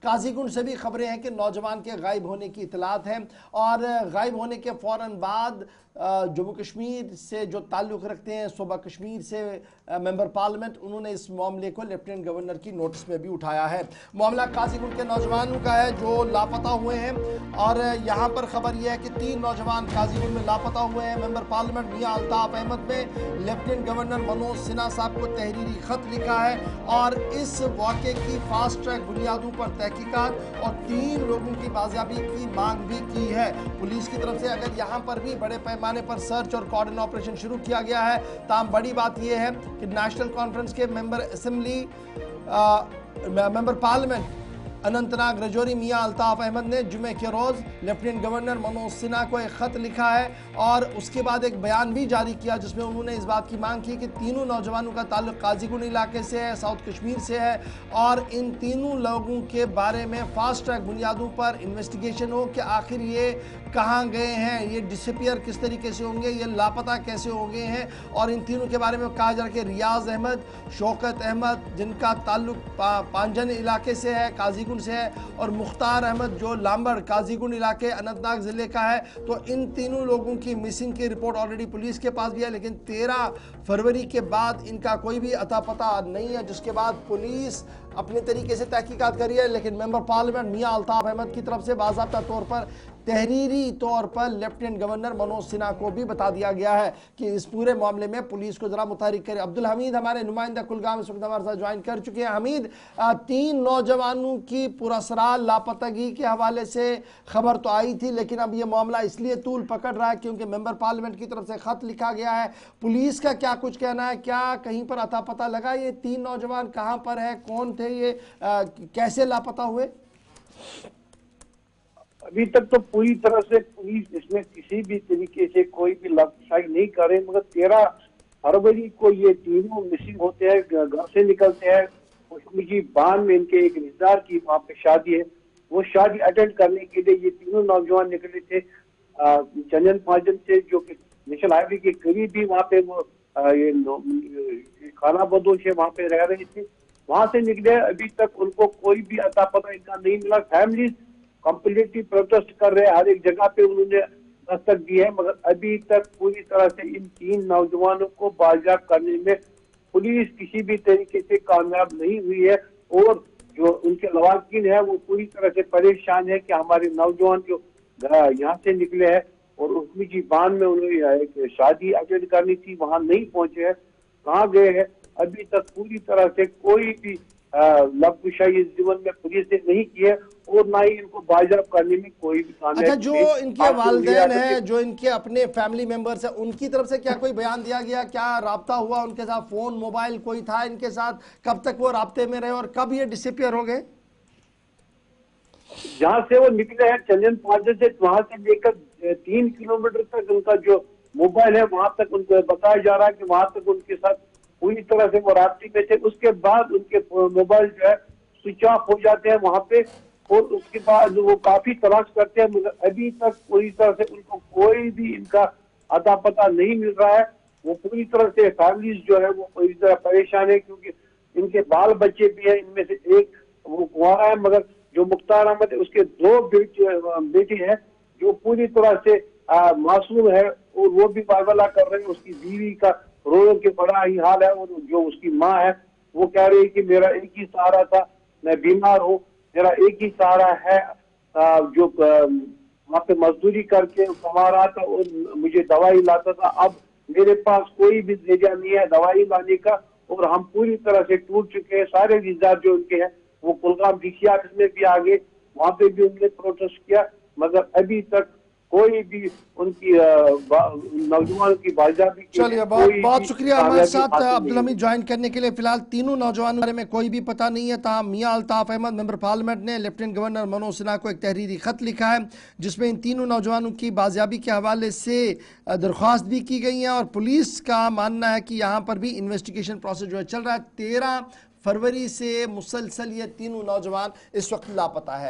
قاضی گنڈ سے بھی خبریں ہیں کہ نوجوان کے غائب ہونے کی اطلاعات ہیں، اور غائب ہونے کے فوراً بعد جموں کشمیر سے جو تعلق رکھتے ہیں، صوبہ کشمیر سے ممبر پارلیمنٹ، انہوں نے اس معاملے کو لیفٹیننٹ گورنر کی نوٹس میں بھی اٹھایا ہے۔ معاملہ قاضی گنڈ کے نوجوانوں کا ہے جو لاپتہ ہوئے ہیں، اور یہاں پر خبر یہ ہے کہ 3 نوجوان قاضی گنڈ میں لاپتہ ہوئے ہیں۔ ممبر پارلیمنٹ میاں الطاف احمد نے لیفٹیننٹ گورنر منوج سنہا صاحب کو تحریری خط لکھا ہے اور اس واقعے کی فاسٹ ٹریک بنیادوں پر تحقیقات اور 3 لوگوں کی بازیابی کی مانگ بھی کی ہے۔ پولیس کی طرف سے اگر یہاں پر بھی بڑے پیمانے پر سرچ اور کارڈن آپریشن شروع کیا گیا ہے، تاہم بڑی بات یہ ہے کہ نیشنل کانفرنس کے ممبر پارلیمنٹ اننت ناگ رجوری میاں الطاف احمد نے جمعے کے روز لیفٹیننٹ گورنر منوج سنہا کو ایک خط لکھا ہے اور اس کے بعد ایک بیان بھی جاری کیا جس میں انہوں نے اس بات کی مانگ کی کہ تینوں نوجوانوں کا تعلق قاضی گنڈ علاقے سے ہے، ساؤتھ کشمیر سے ہے، اور ان تینوں لوگوں کے بارے میں فاسٹ ٹریک بنیادوں پر انویسٹیگیشن ہو کہ آخر یہ کہاں گئے ہیں، یہ ڈسپیئر کس طریقے سے ہوں گے، یہ لاپتہ کیسے ہو گئے ہیں، اور ان تینوں کے بارے میں کہا جا رہا ہے کہ ریاض احمد، شوکت احمد جن کا تعلق پانجن علاقے سے ہے، قاضی گنڈ سے ہے، اور مختار احمد جو لامبڑ قاضی گنڈ علاقے اننت ناگ ضلع کا ہے۔ تو ان تینوں لوگوں کی مسنگ کی رپورٹ آلریڈی پولیس کے پاس بھی ہے، لیکن 13 فروری کے بعد ان کا کوئی بھی اتا پتہ نہیں ہے، جس کے بعد پولیس اپنے طریقے سے تحقیقات کر رہی ہے، لیکن ممبر پارلیمنٹ میاں الطاف احمد کی طرف سے باضابطہ طور پر تحریری طور پر لیفٹیننٹ گورنر منوج سنہا کو بھی بتا دیا گیا ہے کہ اس پورے معاملے میں پولیس کو ذرا متحرک کرے۔ عبدالحمید ہمارے نمائندہ کلگام اس وقت ہمارے ساتھ جوائن کر چکے ہیں۔ حمید، 3 نوجوانوں کی پراسرار لاپتگی کے حوالے سے خبر تو آئی تھی، لیکن اب یہ معاملہ اس لیے طول پکڑ رہا ہے کیونکہ ممبر پارلیمنٹ کی طرف سے خط لکھا گیا ہے۔ پولیس کا کیا کچھ کہنا ہے؟ کیا کہیں پر اتا پتہ لگا یہ 3 نوجوان کہاں پر ہے، کون تھے، یہ کیسے لاپتہ ہوئے؟ ابھی تک تو پوری طرح سے پولیس اس میں کسی بھی طریقے سے کوئی بھی لاپرواہی نہیں کر رہے، مگر 13 فروری کو یہ تینوں مسنگ ہوتے ہیں، گھر سے نکلتے ہیں۔ کشمیری بان میں ان کے ایک رشتہ دار کی وہاں پہ شادی ہے، وہ شادی اٹینڈ کرنے کے لیے یہ تینوں نوجوان نکلے تھے چندن پانجن سے، جو کہ نیشنل ہائی وے کے قریب بھی وہاں پہ وہ خانہ بدوش ہے وہاں پہ رہ رہے تھے، وہاں سے نکلے۔ ابھی تک ان کو کوئی بھی اتا پتہ ان کا نہیں ملا۔ فیملیز کمپلیٹلی پروٹیسٹ کر رہے ہیں، ہر ایک جگہ پہ انہوں نے دستک دی ہے، مگر ابھی تک پوری طرح سے ان 3 نوجوانوں کو بازیاب کرنے میں پولیس کسی بھی طریقے سے کامیاب نہیں ہوئی ہے، اور جو ان کے لواحقین ہیں وہ پوری طرح سے پریشان ہے کہ ہمارے نوجوان جو یہاں سے نکلے ہیں اور کشمیری بان میں انہوں نے ایک شادی اٹینڈ کرنی تھی وہاں نہیں پہنچے ہیں، کہاں گئے ہیں ابھی تک پوری طرح سے کوئی بھی لبکشائی اس زمن میں پولیس نے نہیں کی ہے، اور نہ ہی ان کو بازیاب کرنے میں کوئی بھی کامیابی۔ اچھا، جو ان کے والدین ہیں، جو ان کے اپنے فیملی ممبرز ہیں، ان کی طرف سے کیا کوئی بیان دیا گیا؟ کیا رابطہ ہوا ان کے ساتھ؟ فون موبائل کوئی تھا ان کے ساتھ؟ کب تک وہ رابطے میں رہے اور کب یہ ڈسپیئر ہو گئے؟ جہاں سے وہ نکلے ہیں چندن پانجن سے، وہاں سے لے کر 3 کلومیٹر تک ان کا جو موبائل ہے وہاں تک ان کو بتایا جا رہا ہے کہ وہاں تک ان کے ساتھ پوری طرح سے وہ رابطے میں تھے۔ اس کے بعد ان کے موبائل جو ہے سوئچ آف ہو جاتے ہیں وہاں پہ، اور اس کے بعد وہ کافی تلاش کرتے ہیں، مگر ابھی تک پوری طرح سے ان کو کوئی بھی ان کا اتا پتہ نہیں مل رہا ہے۔ وہ پوری طرح سے فیملیز جو ہے وہ پوری طرح پریشان ہے، کیونکہ ان کے بال بچے بھی ہیں، ان میں سے ایک وہ کنوارا ہے، مگر جو مختار احمد ہے اس کے 2 بیٹے ہیں جو پوری طرح سے معصوم ہے، اور وہ بھی بلبلہ کر رہے ہیں۔ اس کی بیوی کا رو رو کے بڑا ہی حال ہے، اور جو اس کی ماں ہے وہ کہہ رہی ہے کہ میرا ایک ہی سہارا تھا، میں بیمار ہوں، میرا ایک ہی سہارا ہے جو وہاں پہ مزدوری کر کے کما رہا تھا اور مجھے دوائی لاتا تھا، اب میرے پاس کوئی بھی ذریعہ نہیں ہے دوائی لانے کا، اور ہم پوری طرح سے ٹوٹ چکے ہیں۔ سارے رشتہ جو ان کے ہیں وہ کلگام ڈی سی آفس میں بھی آگے، وہاں پہ بھی انہوں نے پروٹیسٹ کیا، مگر ابھی تک کوئی بھی ان کی نوجوانوں کی بازیابی کی چلیے، بہت شکریہ ہمارے ساتھ عبدالحمید جوائن کرنے کے لیے۔ فی الحال تینوں نوجوانوں کے بارے میں کوئی بھی پتہ نہیں ہے، تاہم میاں الطاف احمد ممبر پارلیمنٹ نے لیفٹیننٹ گورنر منوج سنہا کو ایک تحریری خط لکھا ہے جس میں ان تینوں نوجوانوں کی بازیابی کے حوالے سے درخواست بھی کی گئی ہیں، اور پولیس کا ماننا ہے کہ یہاں پر بھی انویسٹیگیشن پروسیس جو ہے چل رہا ہے۔ 13 فروری سے مسلسل یہ تینوں نوجوان اس وقت لاپتہ ہے۔